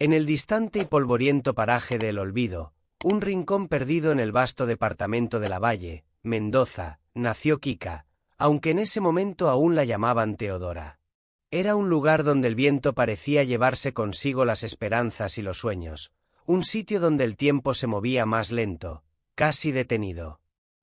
En el distante y polvoriento paraje de El Olvido, un rincón perdido en el vasto departamento de Lavalle, Mendoza, nació Kika, aunque en ese momento aún la llamaban Teodora. Era un lugar donde el viento parecía llevarse consigo las esperanzas y los sueños, un sitio donde el tiempo se movía más lento, casi detenido.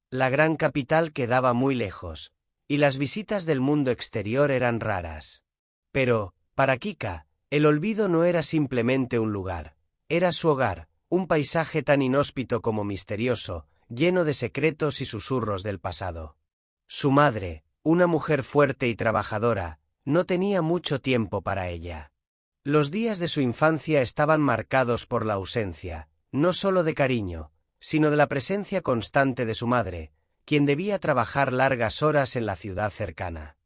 La gran capital quedaba muy lejos, y las visitas del mundo exterior eran raras. Pero, para Kika, El Olvido no era simplemente un lugar, era su hogar, un paisaje tan inhóspito como misterioso, lleno de secretos y susurros del pasado. Su madre, una mujer fuerte y trabajadora, no tenía mucho tiempo para ella. Los días de su infancia estaban marcados por la ausencia, no solo de cariño, sino de la presencia constante de su madre, quien debía trabajar largas horas en la ciudad cercana.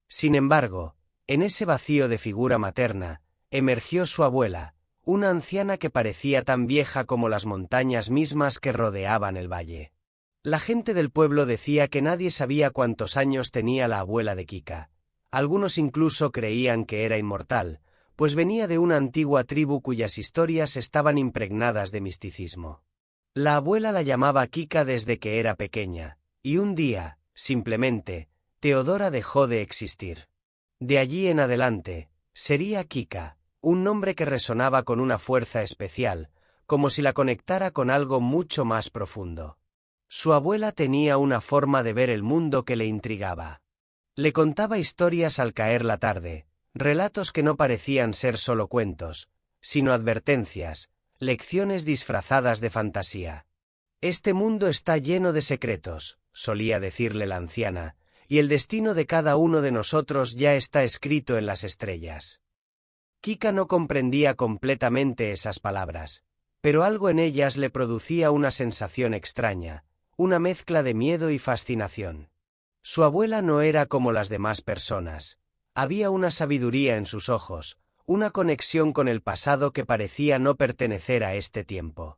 Sin embargo, en ese vacío de figura materna, emergió su abuela, una anciana que parecía tan vieja como las montañas mismas que rodeaban el valle. La gente del pueblo decía que nadie sabía cuántos años tenía la abuela de Kika. Algunos incluso creían que era inmortal, pues venía de una antigua tribu cuyas historias estaban impregnadas de misticismo. La abuela la llamaba Kika desde que era pequeña, y un día, simplemente, Teodora dejó de existir. De allí en adelante, sería Kika, un nombre que resonaba con una fuerza especial, como si la conectara con algo mucho más profundo. Su abuela tenía una forma de ver el mundo que le intrigaba. Le contaba historias al caer la tarde, relatos que no parecían ser solo cuentos, sino advertencias, lecciones disfrazadas de fantasía. Este mundo está lleno de secretos, solía decirle la anciana, y el destino de cada uno de nosotros ya está escrito en las estrellas. Kika no comprendía completamente esas palabras, pero algo en ellas le producía una sensación extraña, una mezcla de miedo y fascinación. Su abuela no era como las demás personas. Había una sabiduría en sus ojos, una conexión con el pasado que parecía no pertenecer a este tiempo.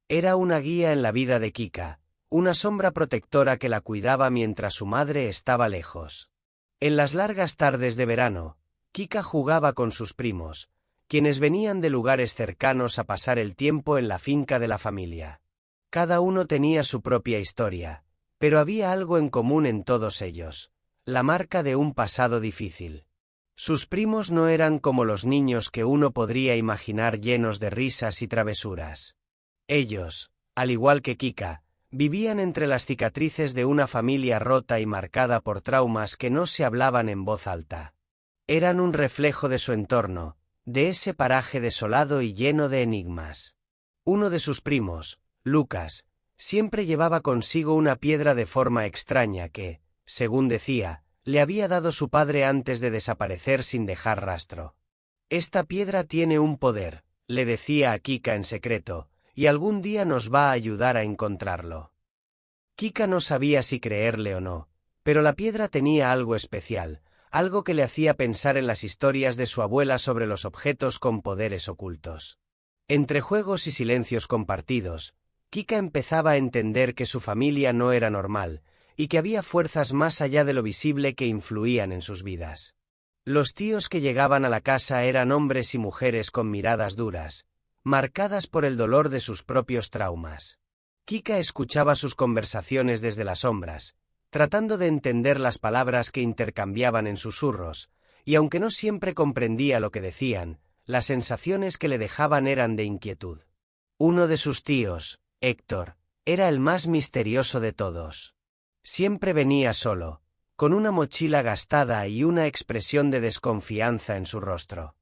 Era una guía en la vida de Kika, una sombra protectora que la cuidaba mientras su madre estaba lejos. En las largas tardes de verano, Kika jugaba con sus primos, quienes venían de lugares cercanos a pasar el tiempo en la finca de la familia. Cada uno tenía su propia historia, pero había algo en común en todos ellos, la marca de un pasado difícil. Sus primos no eran como los niños que uno podría imaginar llenos de risas y travesuras. Ellos, al igual que Kika, vivían entre las cicatrices de una familia rota y marcada por traumas que no se hablaban en voz alta. Eran un reflejo de su entorno, de ese paraje desolado y lleno de enigmas. Uno de sus primos, Lucas, siempre llevaba consigo una piedra de forma extraña que, según decía, le había dado su padre antes de desaparecer sin dejar rastro. Esta piedra tiene un poder, le decía a Kika en secreto, y algún día nos va a ayudar a encontrarlo. Kika no sabía si creerle o no, pero la piedra tenía algo especial, algo que le hacía pensar en las historias de su abuela sobre los objetos con poderes ocultos. Entre juegos y silencios compartidos, Kika empezaba a entender que su familia no era normal, y que había fuerzas más allá de lo visible que influían en sus vidas. Los tíos que llegaban a la casa eran hombres y mujeres con miradas duras, marcadas por el dolor de sus propios traumas. Kika escuchaba sus conversaciones desde las sombras, tratando de entender las palabras que intercambiaban en susurros, y aunque no siempre comprendía lo que decían, las sensaciones que le dejaban eran de inquietud. Uno de sus tíos, Héctor, era el más misterioso de todos. Siempre venía solo, con una mochila gastada y una expresión de desconfianza en su rostro.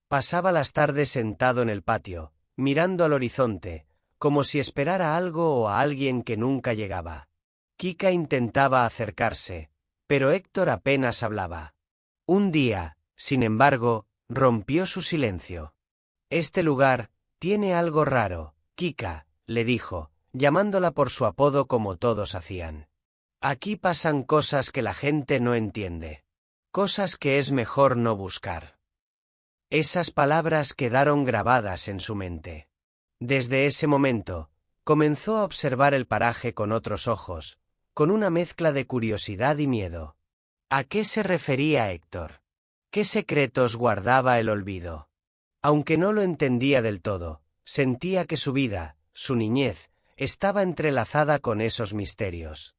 Pasaba las tardes sentado en el patio, mirando al horizonte, como si esperara algo o a alguien que nunca llegaba. Kika intentaba acercarse, pero Héctor apenas hablaba. Un día, sin embargo, rompió su silencio. «Este lugar tiene algo raro, Kika», le dijo, llamándola por su apodo como todos hacían. «Aquí pasan cosas que la gente no entiende. Cosas que es mejor no buscar». Esas palabras quedaron grabadas en su mente. Desde ese momento, comenzó a observar el paraje con otros ojos, con una mezcla de curiosidad y miedo. ¿A qué se refería Héctor? ¿Qué secretos guardaba El Olvido? Aunque no lo entendía del todo, sentía que su vida, su niñez, estaba entrelazada con esos misterios.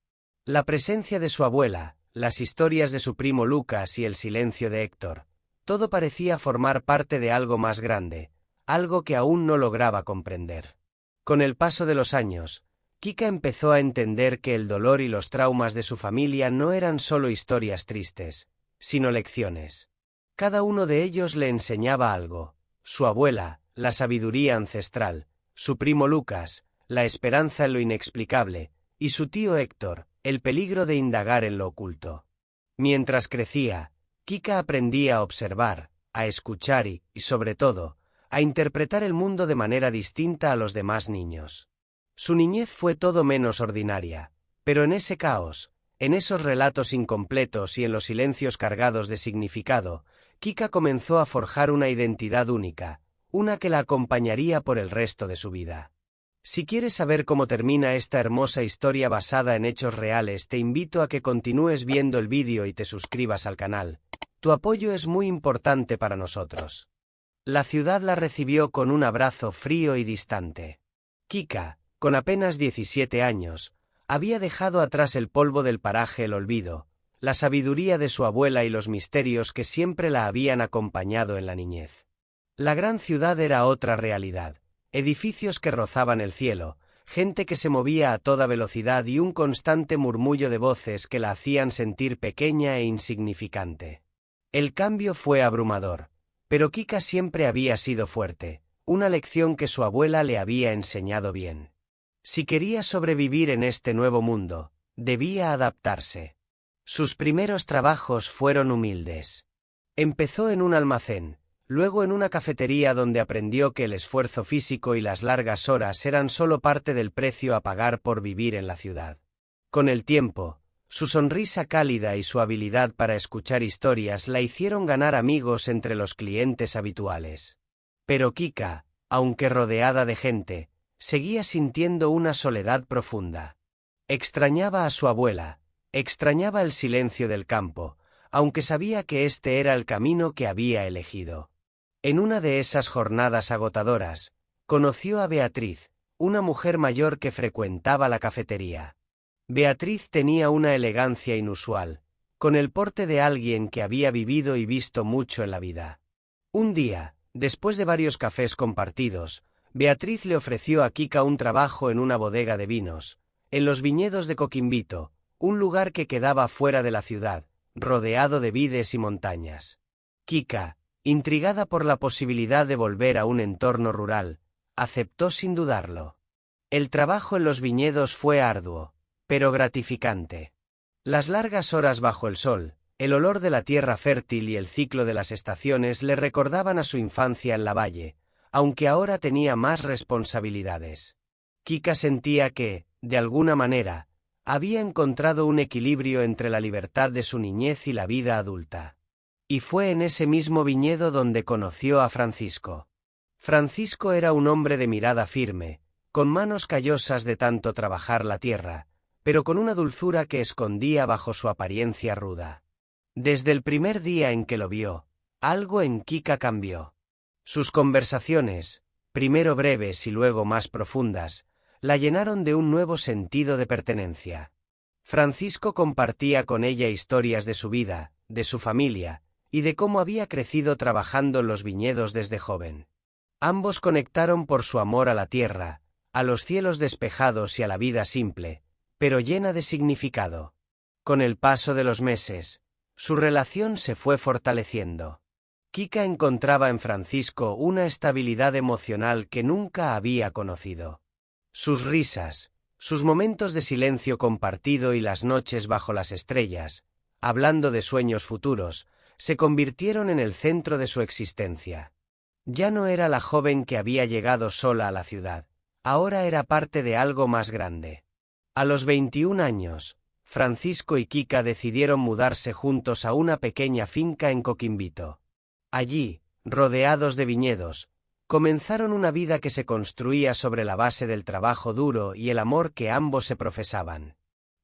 La presencia de su abuela, las historias de su primo Lucas y el silencio de Héctor, todo parecía formar parte de algo más grande, algo que aún no lograba comprender. Con el paso de los años, Kika empezó a entender que el dolor y los traumas de su familia no eran solo historias tristes, sino lecciones. Cada uno de ellos le enseñaba algo: su abuela, la sabiduría ancestral; su primo Lucas, la esperanza en lo inexplicable; y su tío Héctor, el peligro de indagar en lo oculto. Mientras crecía, Kika aprendía a observar, a escuchar y, sobre todo, a interpretar el mundo de manera distinta a los demás niños. Su niñez fue todo menos ordinaria, pero en ese caos, en esos relatos incompletos y en los silencios cargados de significado, Kika comenzó a forjar una identidad única, una que la acompañaría por el resto de su vida. Si quieres saber cómo termina esta hermosa historia basada en hechos reales, te invito a que continúes viendo el vídeo y te suscribas al canal. Tu apoyo es muy importante para nosotros. La ciudad la recibió con un abrazo frío y distante. Kika, con apenas 17 años, había dejado atrás el polvo del paraje, el olvido, la sabiduría de su abuela y los misterios que siempre la habían acompañado en la niñez. La gran ciudad era otra realidad: edificios que rozaban el cielo, gente que se movía a toda velocidad y un constante murmullo de voces que la hacían sentir pequeña e insignificante. El cambio fue abrumador, pero Kika siempre había sido fuerte, una lección que su abuela le había enseñado bien. Si quería sobrevivir en este nuevo mundo, debía adaptarse. Sus primeros trabajos fueron humildes. Empezó en un almacén, luego en una cafetería donde aprendió que el esfuerzo físico y las largas horas eran solo parte del precio a pagar por vivir en la ciudad. Con el tiempo, su sonrisa cálida y su habilidad para escuchar historias la hicieron ganar amigos entre los clientes habituales. Pero Kika, aunque rodeada de gente, seguía sintiendo una soledad profunda. Extrañaba a su abuela, extrañaba el silencio del campo, aunque sabía que este era el camino que había elegido. En una de esas jornadas agotadoras, conoció a Beatriz, una mujer mayor que frecuentaba la cafetería. Beatriz tenía una elegancia inusual, con el porte de alguien que había vivido y visto mucho en la vida. Un día, después de varios cafés compartidos, Beatriz le ofreció a Kika un trabajo en una bodega de vinos, en los viñedos de Coquimbito, un lugar que quedaba fuera de la ciudad, rodeado de vides y montañas. Kika, intrigada por la posibilidad de volver a un entorno rural, aceptó sin dudarlo. El trabajo en los viñedos fue arduo, pero gratificante. Las largas horas bajo el sol, el olor de la tierra fértil y el ciclo de las estaciones le recordaban a su infancia en la valle, aunque ahora tenía más responsabilidades. Kika sentía que, de alguna manera, había encontrado un equilibrio entre la libertad de su niñez y la vida adulta. Y fue en ese mismo viñedo donde conoció a Francisco. Francisco era un hombre de mirada firme, con manos callosas de tanto trabajar la tierra, pero con una dulzura que escondía bajo su apariencia ruda. Desde el primer día en que lo vio, algo en Kika cambió. Sus conversaciones, primero breves y luego más profundas, la llenaron de un nuevo sentido de pertenencia. Francisco compartía con ella historias de su vida, de su familia, y de cómo había crecido trabajando en los viñedos desde joven. Ambos conectaron por su amor a la tierra, a los cielos despejados y a la vida simple, pero llena de significado. Con el paso de los meses, su relación se fue fortaleciendo. Kika encontraba en Francisco una estabilidad emocional que nunca había conocido. Sus risas, sus momentos de silencio compartido y las noches bajo las estrellas, hablando de sueños futuros, se convirtieron en el centro de su existencia. Ya no era la joven que había llegado sola a la ciudad, ahora era parte de algo más grande. A los 21 años, Francisco y Kika decidieron mudarse juntos a una pequeña finca en Coquimbito. Allí, rodeados de viñedos, comenzaron una vida que se construía sobre la base del trabajo duro y el amor que ambos se profesaban.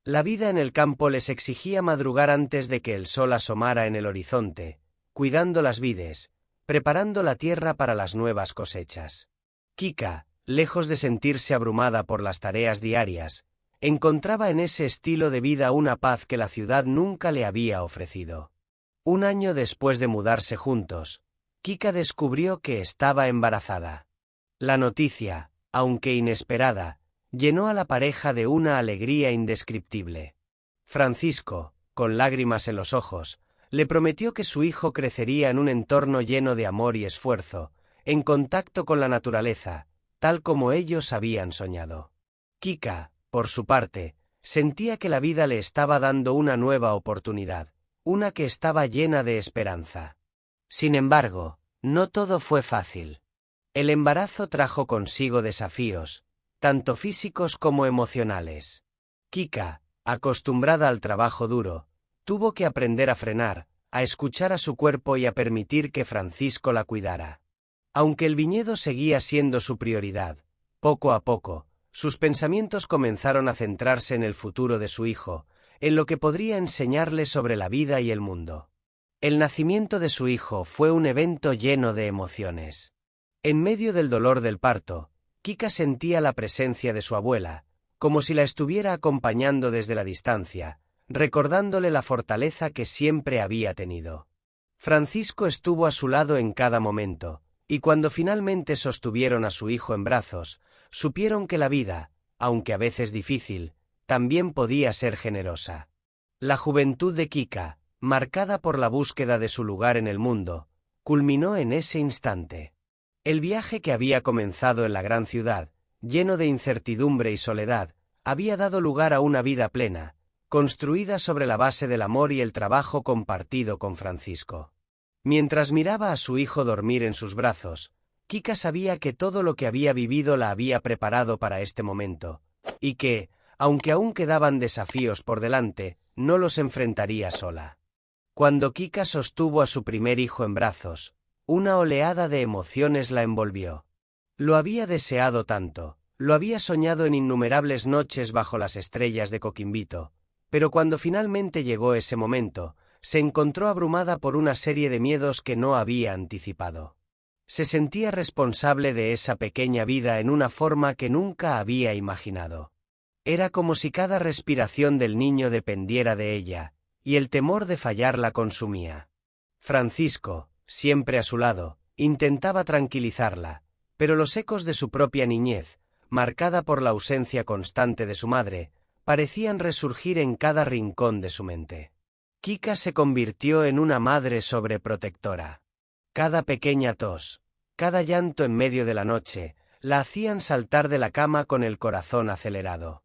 La vida en el campo les exigía madrugar antes de que el sol asomara en el horizonte, cuidando las vides, preparando la tierra para las nuevas cosechas. Kika, lejos de sentirse abrumada por las tareas diarias, encontraba en ese estilo de vida una paz que la ciudad nunca le había ofrecido. Un año después de mudarse juntos, Kika descubrió que estaba embarazada. La noticia, aunque inesperada, llenó a la pareja de una alegría indescriptible. Francisco, con lágrimas en los ojos, le prometió que su hijo crecería en un entorno lleno de amor y esfuerzo, en contacto con la naturaleza, tal como ellos habían soñado. Kika, por su parte, sentía que la vida le estaba dando una nueva oportunidad, una que estaba llena de esperanza. Sin embargo, no todo fue fácil. El embarazo trajo consigo desafíos, tanto físicos como emocionales. Kika, acostumbrada al trabajo duro, tuvo que aprender a frenar, a escuchar a su cuerpo y a permitir que Francisco la cuidara. Aunque el viñedo seguía siendo su prioridad, poco a poco, sus pensamientos comenzaron a centrarse en el futuro de su hijo, en lo que podría enseñarle sobre la vida y el mundo. El nacimiento de su hijo fue un evento lleno de emociones. En medio del dolor del parto, Kika sentía la presencia de su abuela, como si la estuviera acompañando desde la distancia, recordándole la fortaleza que siempre había tenido. Francisco estuvo a su lado en cada momento, y cuando finalmente sostuvieron a su hijo en brazos, supieron que la vida, aunque a veces difícil, también podía ser generosa. La juventud de Kika, marcada por la búsqueda de su lugar en el mundo, culminó en ese instante. El viaje que había comenzado en la gran ciudad, lleno de incertidumbre y soledad, había dado lugar a una vida plena, construida sobre la base del amor y el trabajo compartido con Francisco. Mientras miraba a su hijo dormir en sus brazos, Kika sabía que todo lo que había vivido la había preparado para este momento, y que, aunque aún quedaban desafíos por delante, no los enfrentaría sola. Cuando Kika sostuvo a su primer hijo en brazos, una oleada de emociones la envolvió. Lo había deseado tanto, lo había soñado en innumerables noches bajo las estrellas de Coquimbito, pero cuando finalmente llegó ese momento, se encontró abrumada por una serie de miedos que no había anticipado. Se sentía responsable de esa pequeña vida en una forma que nunca había imaginado. Era como si cada respiración del niño dependiera de ella, y el temor de fallar la consumía. Francisco, siempre a su lado, intentaba tranquilizarla, pero los ecos de su propia niñez, marcada por la ausencia constante de su madre, parecían resurgir en cada rincón de su mente. Kika se convirtió en una madre sobreprotectora. Cada pequeña tos, cada llanto en medio de la noche, la hacían saltar de la cama con el corazón acelerado.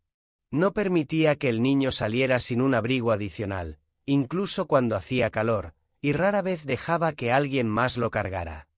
No permitía que el niño saliera sin un abrigo adicional, incluso cuando hacía calor, y rara vez dejaba que alguien más lo cargara.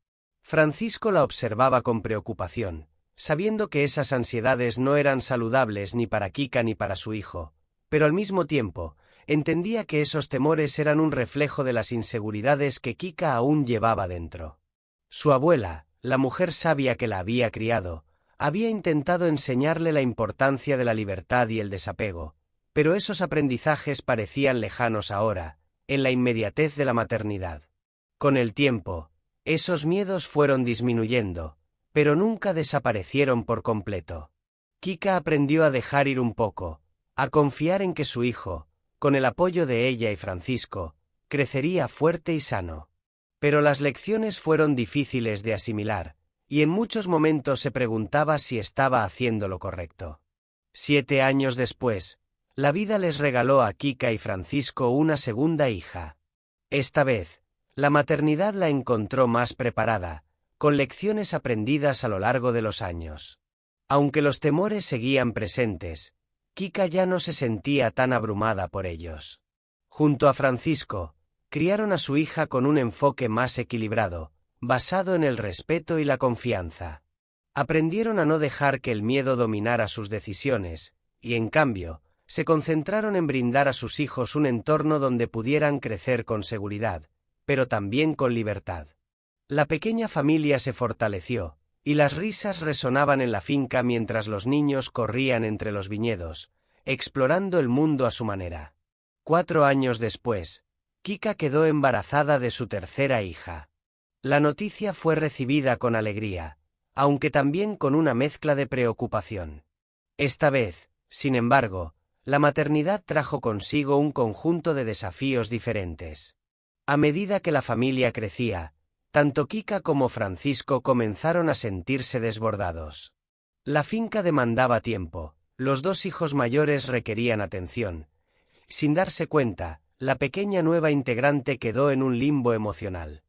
Francisco la observaba con preocupación, sabiendo que esas ansiedades no eran saludables ni para Kika ni para su hijo, pero al mismo tiempo, entendía que esos temores eran un reflejo de las inseguridades que Kika aún llevaba dentro. Su abuela, la mujer sabia que la había criado, había intentado enseñarle la importancia de la libertad y el desapego, pero esos aprendizajes parecían lejanos ahora, en la inmediatez de la maternidad. Con el tiempo, esos miedos fueron disminuyendo, pero nunca desaparecieron por completo. Kika aprendió a dejar ir un poco, a confiar en que su hijo, con el apoyo de ella y Francisco, crecería fuerte y sano. Pero las lecciones fueron difíciles de asimilar, y en muchos momentos se preguntaba si estaba haciendo lo correcto. 7 años después, la vida les regaló a Kika y Francisco una segunda hija. Esta vez, la maternidad la encontró más preparada, con lecciones aprendidas a lo largo de los años. Aunque los temores seguían presentes, Kika ya no se sentía tan abrumada por ellos. Junto a Francisco, criaron a su hija con un enfoque más equilibrado, basado en el respeto y la confianza. Aprendieron a no dejar que el miedo dominara sus decisiones, y en cambio, se concentraron en brindar a sus hijos un entorno donde pudieran crecer con seguridad, pero también con libertad. La pequeña familia se fortaleció, y las risas resonaban en la finca mientras los niños corrían entre los viñedos, explorando el mundo a su manera. 4 años después, Kika quedó embarazada de su tercera hija. La noticia fue recibida con alegría, aunque también con una mezcla de preocupación. Esta vez, sin embargo, la maternidad trajo consigo un conjunto de desafíos diferentes. A medida que la familia crecía, tanto Kika como Francisco comenzaron a sentirse desbordados. La finca demandaba tiempo, los dos hijos mayores requerían atención. Sin darse cuenta, la pequeña nueva integrante quedó en un limbo emocional.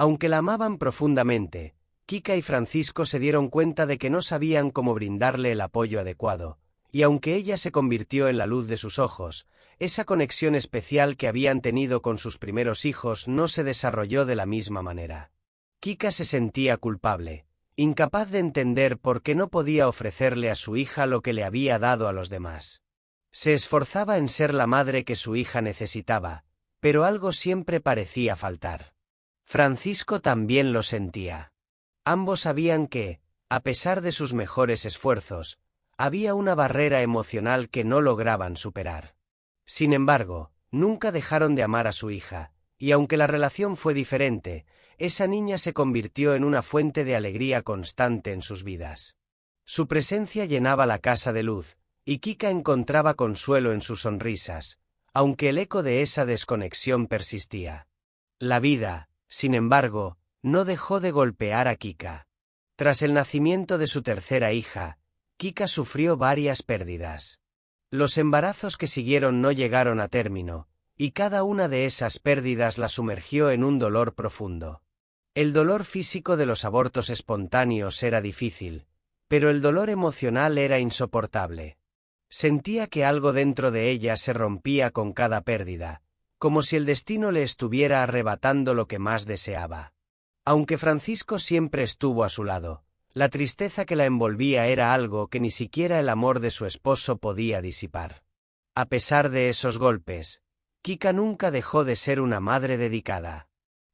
Aunque la amaban profundamente, Kika y Francisco se dieron cuenta de que no sabían cómo brindarle el apoyo adecuado, y aunque ella se convirtió en la luz de sus ojos, esa conexión especial que habían tenido con sus primeros hijos no se desarrolló de la misma manera. Kika se sentía culpable, incapaz de entender por qué no podía ofrecerle a su hija lo que le había dado a los demás. Se esforzaba en ser la madre que su hija necesitaba, pero algo siempre parecía faltar. Francisco también lo sentía. Ambos sabían que, a pesar de sus mejores esfuerzos, había una barrera emocional que no lograban superar. Sin embargo, nunca dejaron de amar a su hija, y aunque la relación fue diferente, esa niña se convirtió en una fuente de alegría constante en sus vidas. Su presencia llenaba la casa de luz, y Kika encontraba consuelo en sus sonrisas, aunque el eco de esa desconexión persistía. La vida, sin embargo, no dejó de golpear a Kika. Tras el nacimiento de su tercera hija, Kika sufrió varias pérdidas. Los embarazos que siguieron no llegaron a término, y cada una de esas pérdidas la sumergió en un dolor profundo. El dolor físico de los abortos espontáneos era difícil, pero el dolor emocional era insoportable. Sentía que algo dentro de ella se rompía con cada pérdida, como si el destino le estuviera arrebatando lo que más deseaba. Aunque Francisco siempre estuvo a su lado, la tristeza que la envolvía era algo que ni siquiera el amor de su esposo podía disipar. A pesar de esos golpes, Kika nunca dejó de ser una madre dedicada.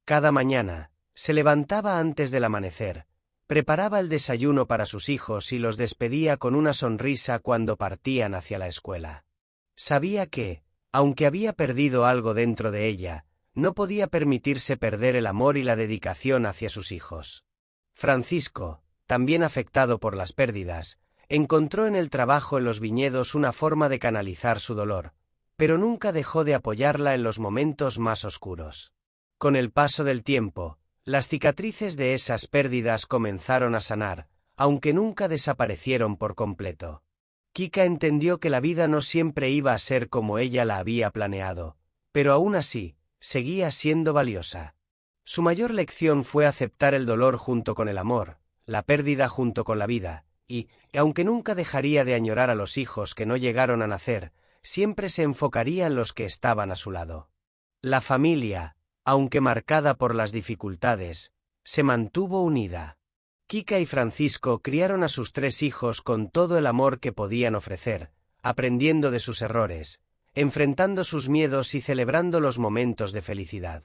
Cada mañana, se levantaba antes del amanecer, preparaba el desayuno para sus hijos y los despedía con una sonrisa cuando partían hacia la escuela. Sabía que, aunque había perdido algo dentro de ella, no podía permitirse perder el amor y la dedicación hacia sus hijos. Francisco, también afectado por las pérdidas, encontró en el trabajo en los viñedos una forma de canalizar su dolor, pero nunca dejó de apoyarla en los momentos más oscuros. Con el paso del tiempo, las cicatrices de esas pérdidas comenzaron a sanar, aunque nunca desaparecieron por completo. Kika entendió que la vida no siempre iba a ser como ella la había planeado, pero aún así, seguía siendo valiosa. Su mayor lección fue aceptar el dolor junto con el amor, la pérdida junto con la vida, y, aunque nunca dejaría de añorar a los hijos que no llegaron a nacer, siempre se enfocaría en los que estaban a su lado. La familia, aunque marcada por las dificultades, se mantuvo unida. Kika y Francisco criaron a sus 3 hijos con todo el amor que podían ofrecer, aprendiendo de sus errores, enfrentando sus miedos y celebrando los momentos de felicidad.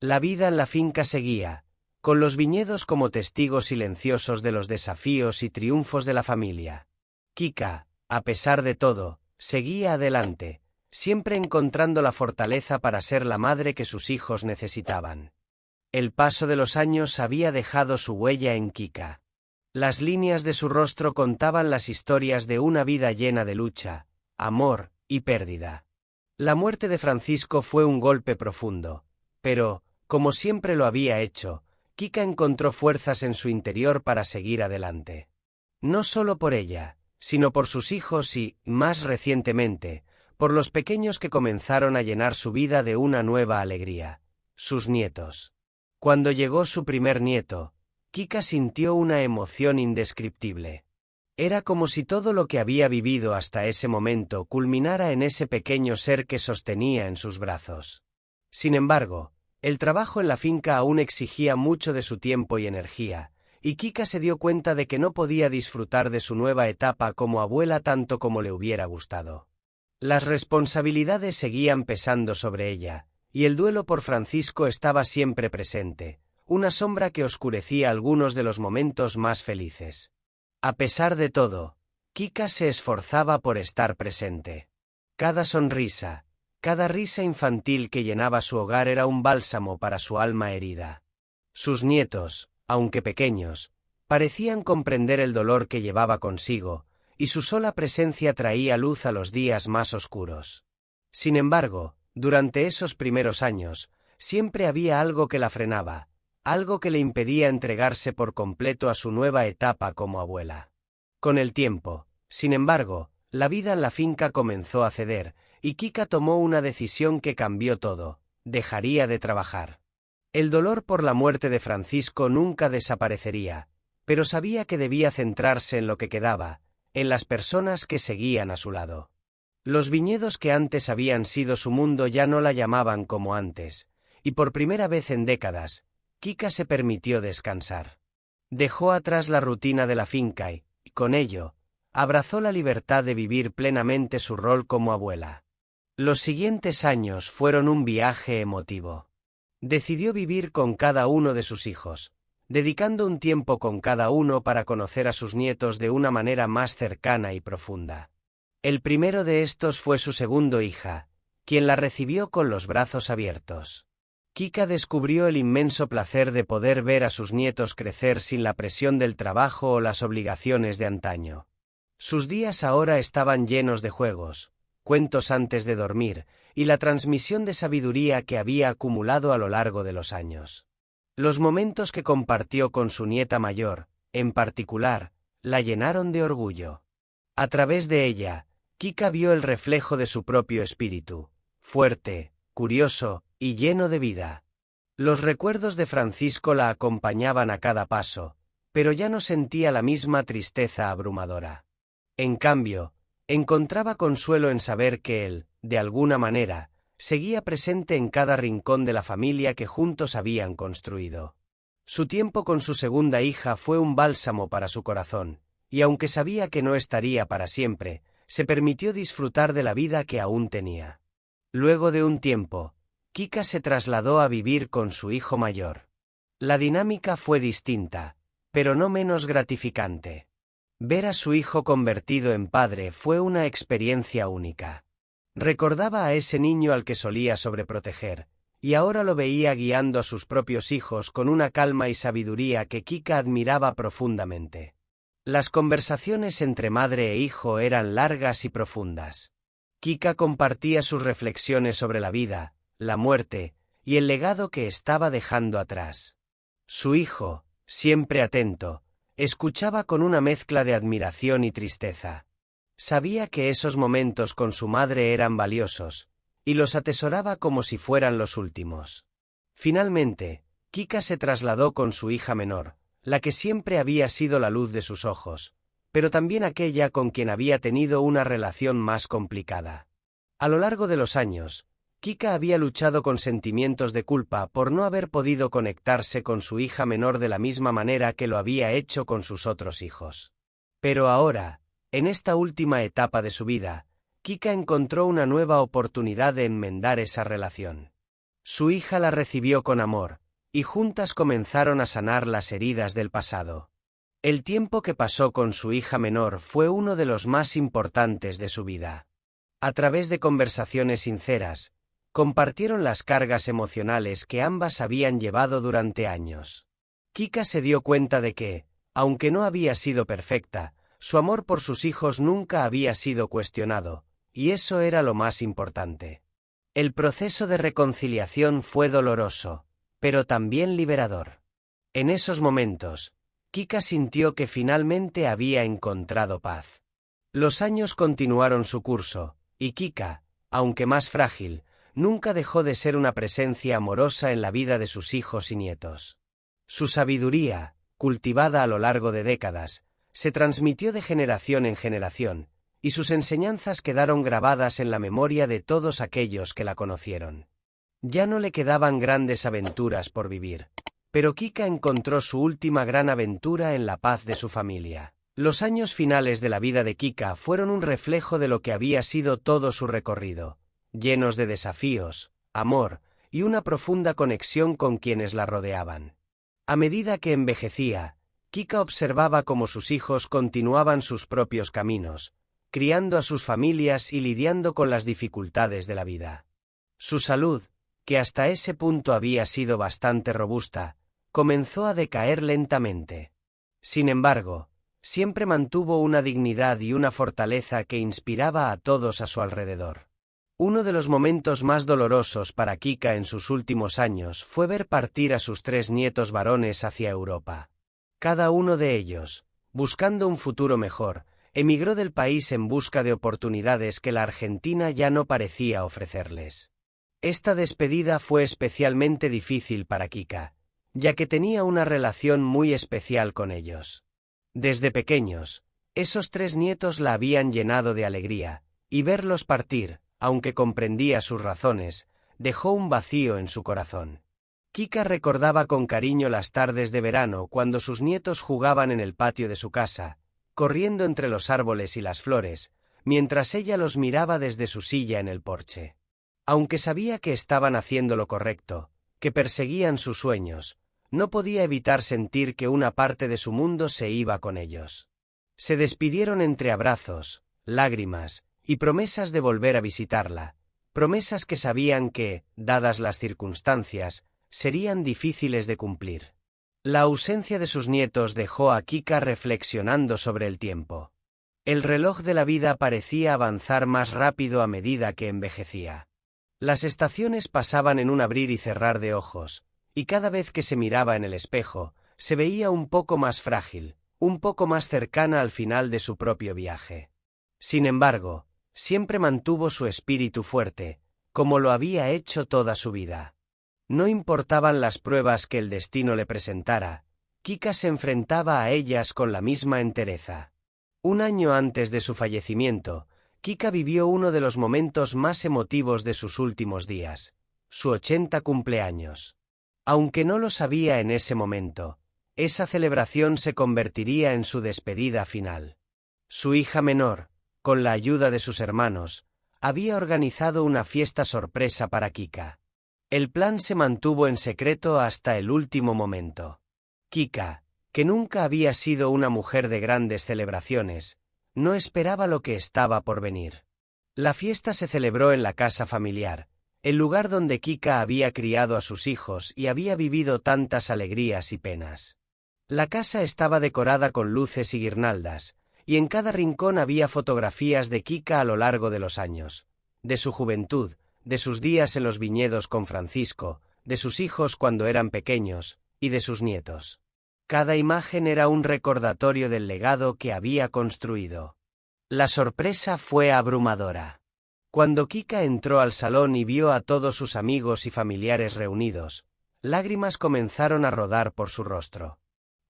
La vida en la finca seguía, con los viñedos como testigos silenciosos de los desafíos y triunfos de la familia. Kika, a pesar de todo, seguía adelante, siempre encontrando la fortaleza para ser la madre que sus hijos necesitaban. El paso de los años había dejado su huella en Kika. Las líneas de su rostro contaban las historias de una vida llena de lucha, amor y pérdida. La muerte de Francisco fue un golpe profundo, pero, como siempre lo había hecho, Kika encontró fuerzas en su interior para seguir adelante. No solo por ella, sino por sus hijos y, más recientemente, por los pequeños que comenzaron a llenar su vida de una nueva alegría, sus nietos. Cuando llegó su primer nieto, Kika sintió una emoción indescriptible. Era como si todo lo que había vivido hasta ese momento culminara en ese pequeño ser que sostenía en sus brazos. Sin embargo, el trabajo en la finca aún exigía mucho de su tiempo y energía, y Kika se dio cuenta de que no podía disfrutar de su nueva etapa como abuela tanto como le hubiera gustado. Las responsabilidades seguían pesando sobre ella, y el duelo por Francisco estaba siempre presente, una sombra que oscurecía algunos de los momentos más felices. A pesar de todo, Kika se esforzaba por estar presente. Cada sonrisa, cada risa infantil que llenaba su hogar era un bálsamo para su alma herida. Sus nietos, aunque pequeños, parecían comprender el dolor que llevaba consigo, y su sola presencia traía luz a los días más oscuros. Sin embargo, durante esos primeros años, siempre había algo que la frenaba, algo que le impedía entregarse por completo a su nueva etapa como abuela. Con el tiempo, sin embargo, la vida en la finca comenzó a ceder, y Kika tomó una decisión que cambió todo: dejaría de trabajar. El dolor por la muerte de Francisco nunca desaparecería, pero sabía que debía centrarse en lo que quedaba, en las personas que seguían a su lado. Los viñedos que antes habían sido su mundo ya no la llamaban como antes, y por primera vez en décadas, Kika se permitió descansar. Dejó atrás la rutina de la finca y, con ello, abrazó la libertad de vivir plenamente su rol como abuela. Los siguientes años fueron un viaje emotivo. Decidió vivir con cada uno de sus hijos, dedicando un tiempo con cada uno para conocer a sus nietos de una manera más cercana y profunda. El primero de estos fue su segundo hija, quien la recibió con los brazos abiertos. Kika descubrió el inmenso placer de poder ver a sus nietos crecer sin la presión del trabajo o las obligaciones de antaño. Sus días ahora estaban llenos de juegos, cuentos antes de dormir, y la transmisión de sabiduría que había acumulado a lo largo de los años. Los momentos que compartió con su nieta mayor, en particular, la llenaron de orgullo. A través de ella, Kika vio el reflejo de su propio espíritu, fuerte, curioso y lleno de vida. Los recuerdos de Francisco la acompañaban a cada paso, pero ya no sentía la misma tristeza abrumadora. En cambio, encontraba consuelo en saber que él, de alguna manera, seguía presente en cada rincón de la familia que juntos habían construido. Su tiempo con su segunda hija fue un bálsamo para su corazón, y aunque sabía que no estaría para siempre, se permitió disfrutar de la vida que aún tenía. Luego de un tiempo, Kika se trasladó a vivir con su hijo mayor. La dinámica fue distinta, pero no menos gratificante. Ver a su hijo convertido en padre fue una experiencia única. Recordaba a ese niño al que solía sobreproteger, y ahora lo veía guiando a sus propios hijos con una calma y sabiduría que Kika admiraba profundamente. Las conversaciones entre madre e hijo eran largas y profundas. Kika compartía sus reflexiones sobre la vida, la muerte y el legado que estaba dejando atrás. Su hijo, siempre atento, escuchaba con una mezcla de admiración y tristeza. Sabía que esos momentos con su madre eran valiosos, y los atesoraba como si fueran los últimos. Finalmente, Kika se trasladó con su hija menor, la que siempre había sido la luz de sus ojos, pero también aquella con quien había tenido una relación más complicada. A lo largo de los años, Kika había luchado con sentimientos de culpa por no haber podido conectarse con su hija menor de la misma manera que lo había hecho con sus otros hijos. Pero ahora, en esta última etapa de su vida, Kika encontró una nueva oportunidad de enmendar esa relación. Su hija la recibió con amor, y juntas comenzaron a sanar las heridas del pasado. El tiempo que pasó con su hija menor fue uno de los más importantes de su vida. A través de conversaciones sinceras, compartieron las cargas emocionales que ambas habían llevado durante años. Kika se dio cuenta de que, aunque no había sido perfecta, su amor por sus hijos nunca había sido cuestionado, y eso era lo más importante. El proceso de reconciliación fue doloroso, pero también liberador. En esos momentos, Kika sintió que finalmente había encontrado paz. Los años continuaron su curso, y Kika, aunque más frágil, nunca dejó de ser una presencia amorosa en la vida de sus hijos y nietos. Su sabiduría, cultivada a lo largo de décadas, se transmitió de generación en generación, y sus enseñanzas quedaron grabadas en la memoria de todos aquellos que la conocieron. Ya no le quedaban grandes aventuras por vivir, pero Kika encontró su última gran aventura en la paz de su familia. Los años finales de la vida de Kika fueron un reflejo de lo que había sido todo su recorrido, llenos de desafíos, amor y una profunda conexión con quienes la rodeaban. A medida que envejecía, Kika observaba cómo sus hijos continuaban sus propios caminos, criando a sus familias y lidiando con las dificultades de la vida. Su salud, que hasta ese punto había sido bastante robusta, comenzó a decaer lentamente. Sin embargo, siempre mantuvo una dignidad y una fortaleza que inspiraba a todos a su alrededor. Uno de los momentos más dolorosos para Kika en sus últimos años fue ver partir a sus 3 nietos varones hacia Europa. Cada uno de ellos, buscando un futuro mejor, emigró del país en busca de oportunidades que la Argentina ya no parecía ofrecerles. Esta despedida fue especialmente difícil para Kika, ya que tenía una relación muy especial con ellos. Desde pequeños, esos 3 nietos la habían llenado de alegría, y verlos partir, aunque comprendía sus razones, dejó un vacío en su corazón. Kika recordaba con cariño las tardes de verano cuando sus nietos jugaban en el patio de su casa, corriendo entre los árboles y las flores, mientras ella los miraba desde su silla en el porche. Aunque sabía que estaban haciendo lo correcto, que perseguían sus sueños, no podía evitar sentir que una parte de su mundo se iba con ellos. Se despidieron entre abrazos, lágrimas y promesas de volver a visitarla, promesas que sabían que, dadas las circunstancias, serían difíciles de cumplir. La ausencia de sus nietos dejó a Kika reflexionando sobre el tiempo. El reloj de la vida parecía avanzar más rápido a medida que envejecía. Las estaciones pasaban en un abrir y cerrar de ojos, y cada vez que se miraba en el espejo, se veía un poco más frágil, un poco más cercana al final de su propio viaje. Sin embargo, siempre mantuvo su espíritu fuerte, como lo había hecho toda su vida. No importaban las pruebas que el destino le presentara, Kika se enfrentaba a ellas con la misma entereza. Un año antes de su fallecimiento, Kika vivió uno de los momentos más emotivos de sus últimos días, su 80 cumpleaños. Aunque no lo sabía en ese momento, esa celebración se convertiría en su despedida final. Su hija menor, con la ayuda de sus hermanos, había organizado una fiesta sorpresa para Kika. El plan se mantuvo en secreto hasta el último momento. Kika, que nunca había sido una mujer de grandes celebraciones, no esperaba lo que estaba por venir. La fiesta se celebró en la casa familiar, el lugar donde Kika había criado a sus hijos y había vivido tantas alegrías y penas. La casa estaba decorada con luces y guirnaldas, y en cada rincón había fotografías de Kika a lo largo de los años, de su juventud, de sus días en los viñedos con Francisco, de sus hijos cuando eran pequeños, y de sus nietos. Cada imagen era un recordatorio del legado que había construido. La sorpresa fue abrumadora. Cuando Kika entró al salón y vio a todos sus amigos y familiares reunidos, lágrimas comenzaron a rodar por su rostro.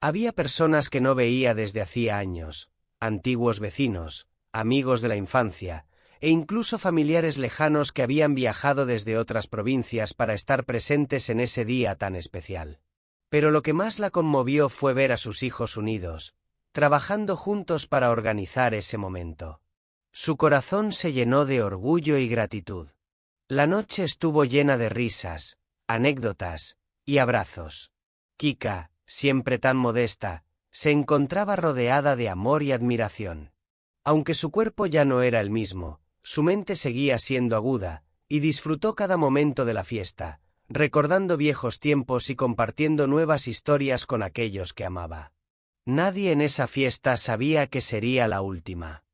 Había personas que no veía desde hacía años, antiguos vecinos, amigos de la infancia, e incluso familiares lejanos que habían viajado desde otras provincias para estar presentes en ese día tan especial. Pero lo que más la conmovió fue ver a sus hijos unidos, trabajando juntos para organizar ese momento. Su corazón se llenó de orgullo y gratitud. La noche estuvo llena de risas, anécdotas y abrazos. Kika, siempre tan modesta, se encontraba rodeada de amor y admiración. Aunque su cuerpo ya no era el mismo, su mente seguía siendo aguda, y disfrutó cada momento de la fiesta, recordando viejos tiempos y compartiendo nuevas historias con aquellos que amaba. Nadie en esa fiesta sabía que sería la última.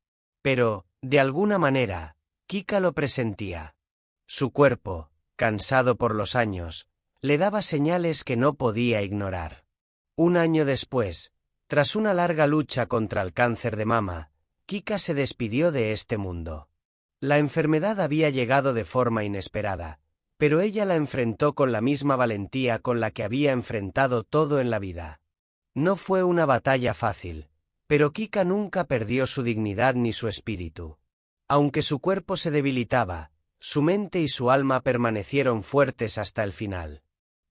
Pero, de alguna manera, Kika lo presentía. Su cuerpo, cansado por los años, le daba señales que no podía ignorar. Un año después, tras una larga lucha contra el cáncer de mama, Kika se despidió de este mundo. La enfermedad había llegado de forma inesperada, pero ella la enfrentó con la misma valentía con la que había enfrentado todo en la vida. No fue una batalla fácil, pero Kika nunca perdió su dignidad ni su espíritu. Aunque su cuerpo se debilitaba, su mente y su alma permanecieron fuertes hasta el final.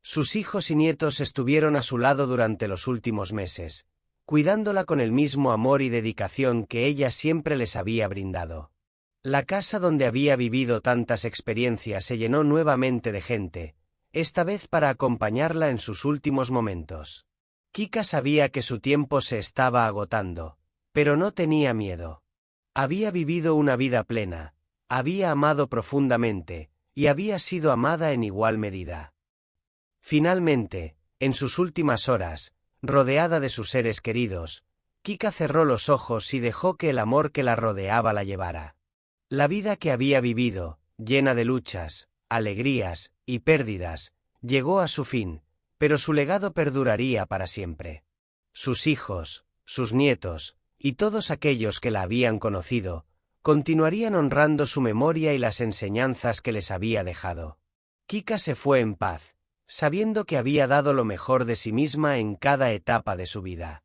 Sus hijos y nietos estuvieron a su lado durante los últimos meses, cuidándola con el mismo amor y dedicación que ella siempre les había brindado. La casa donde había vivido tantas experiencias se llenó nuevamente de gente, esta vez para acompañarla en sus últimos momentos. Kika sabía que su tiempo se estaba agotando, pero no tenía miedo. Había vivido una vida plena, había amado profundamente, y había sido amada en igual medida. Finalmente, En sus últimas horas, rodeada de sus seres queridos, Kika cerró los ojos y dejó que el amor que la rodeaba la llevara. La vida que había vivido, llena de luchas, alegrías y pérdidas, llegó a su fin, pero su legado perduraría para siempre. Sus hijos, sus nietos, y todos aquellos que la habían conocido, continuarían honrando su memoria y las enseñanzas que les había dejado. Kika se fue en paz, sabiendo que había dado lo mejor de sí misma en cada etapa de su vida.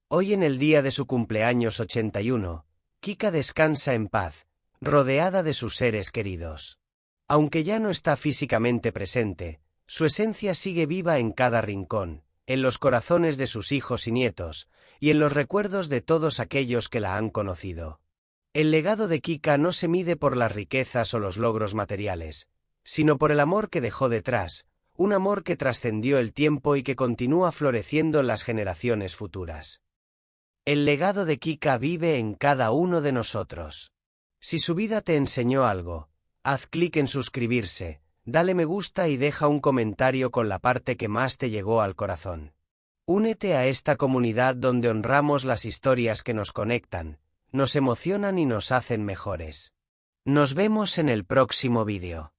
Hoy, en el día de su cumpleaños 81, Kika descansa en paz, rodeada de sus seres queridos. Aunque ya no está físicamente presente, su esencia sigue viva en cada rincón, en los corazones de sus hijos y nietos, y en los recuerdos de todos aquellos que la han conocido. El legado de Kika no se mide por las riquezas o los logros materiales, sino por el amor que dejó detrás, un amor que trascendió el tiempo y que continúa floreciendo en las generaciones futuras. El legado de Kika vive en cada uno de nosotros. Si su vida te enseñó algo, haz clic en suscribirse, dale me gusta y deja un comentario con la parte que más te llegó al corazón. Únete a esta comunidad donde honramos las historias que nos conectan, nos emocionan y nos hacen mejores. Nos vemos en el próximo vídeo.